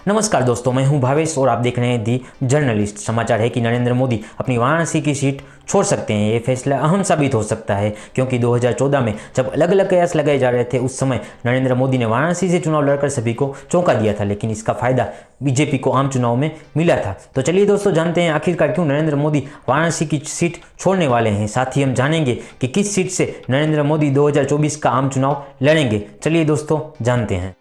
नमस्कार दोस्तों, मैं हूं भावेश और आप देख रहे हैं दी जर्नलिस्ट। समाचार है कि नरेंद्र मोदी अपनी वाराणसी की सीट छोड़ सकते हैं। ये फैसला अहम साबित हो सकता है क्योंकि 2014 में जब अलग अलग कयास लगाए जा रहे थे उस समय नरेंद्र मोदी ने वाराणसी से चुनाव लड़कर सभी को चौंका दिया था, लेकिन इसका फायदा बीजेपी को आम चुनाव में मिला था। तो चलिए दोस्तों, जानते हैं आखिरकार क्यों नरेंद्र मोदी वाराणसी की सीट छोड़ने वाले हैं। साथ ही हम जानेंगे कि किस सीट से नरेंद्र मोदी 2024 का आम चुनाव लड़ेंगे। चलिए दोस्तों, जानते हैं।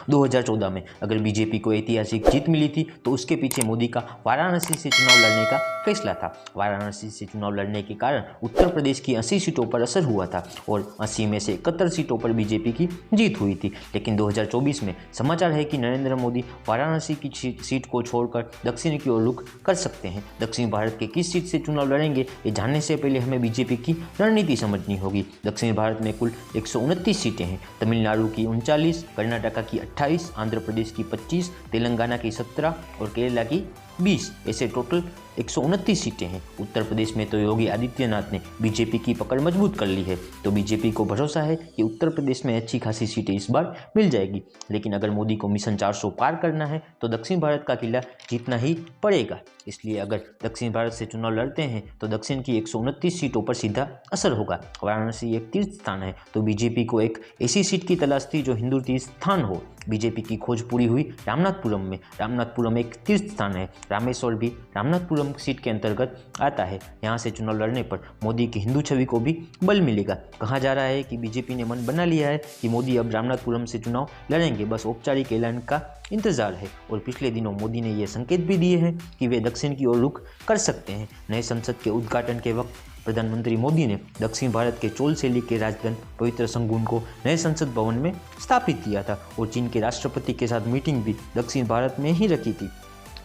2014 में अगर बीजेपी को ऐतिहासिक जीत मिली थी तो उसके पीछे मोदी का वाराणसी से चुनाव लड़ने का फैसला था। वाराणसी से चुनाव लड़ने के कारण उत्तर प्रदेश की 80 सीटों पर असर हुआ था और 80 में से 71 सीटों पर बीजेपी की जीत हुई थी। लेकिन 2024 में समाचार है कि नरेंद्र मोदी वाराणसी की सीट को छोड़कर दक्षिण की ओर रुख कर सकते हैं। दक्षिण भारत के किस सीट से चुनाव लड़ेंगे ये जानने से पहले हमें बीजेपी की रणनीति समझनी होगी। दक्षिण भारत में कुल 129 सीटें हैं। तमिलनाडु की 39, कर्नाटका की 28, आंध्र प्रदेश की 25, तेलंगाना की 17 और केरला की 20, ऐसे टोटल 129 सीटें हैं। उत्तर प्रदेश में तो योगी आदित्यनाथ ने बीजेपी की पकड़ मजबूत कर ली है, तो बीजेपी को भरोसा है कि उत्तर प्रदेश में अच्छी खासी सीटें इस बार मिल जाएगी। लेकिन अगर मोदी को मिशन 400 पार करना है तो दक्षिण भारत का किला जीतना ही पड़ेगा। इसलिए अगर दक्षिण भारत से चुनाव लड़ते हैं तो दक्षिण की 129 सीटों पर सीधा असर होगा। वाराणसी एक तीर्थ स्थान है, तो बीजेपी को एक ऐसी सीट की तलाश थी जो हिंदू तीर्थ स्थान हो। बीजेपी की खोज पूरी हुई रामनाथपुरम में। रामनाथपुरम एक तीर्थ स्थान है। रामेश्वर भी रामनाथपुरम सीट के अंतर्गत आता है। यहाँ से चुनाव लड़ने पर मोदी की हिंदू छवि को भी बल मिलेगा। कहा जा रहा है कि बीजेपी ने मन बना लिया है कि मोदी अब रामनाथपुरम से चुनाव लड़ेंगे, बस औपचारिक ऐलान का इंतजार है। और पिछले दिनों मोदी ने यह संकेत भी दिए हैं कि वे दक्षिण की ओर रुख कर सकते हैं। नए संसद के उद्घाटन के वक्त प्रधानमंत्री मोदी ने दक्षिण भारत के चोल शैली के राजधानी पवित्र संगुन को नए संसद भवन में स्थापित किया था और चीन के राष्ट्रपति के साथ मीटिंग भी दक्षिण भारत में ही रखी थी।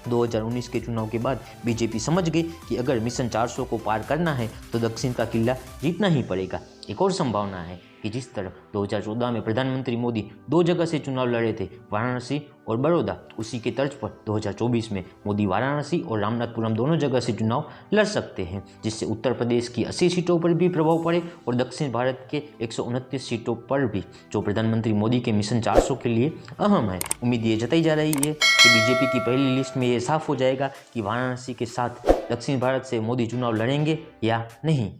2019 के चुनाव के बाद बीजेपी समझ गई कि अगर मिशन 400 को पार करना है तो दक्षिण का किला जीतना ही पड़ेगा। एक और संभावना है कि जिस तरह 2014 में प्रधानमंत्री मोदी 2 जगह से चुनाव लड़े थे, वाराणसी और बड़ौदा, उसी के तर्ज पर 2024 में मोदी वाराणसी और रामनाथपुरम दोनों जगह से चुनाव लड़ सकते हैं, जिससे उत्तर प्रदेश की 80 सीटों पर भी प्रभाव पड़े और दक्षिण भारत के 129 सीटों पर भी, जो प्रधानमंत्री मोदी के मिशन 400 के लिए अहम है। उम्मीद ये जताई जा रही है कि बीजेपी की पहली लिस्ट में ये साफ हो जाएगा कि वाराणसी के साथ दक्षिण भारत से मोदी चुनाव लड़ेंगे या नहीं।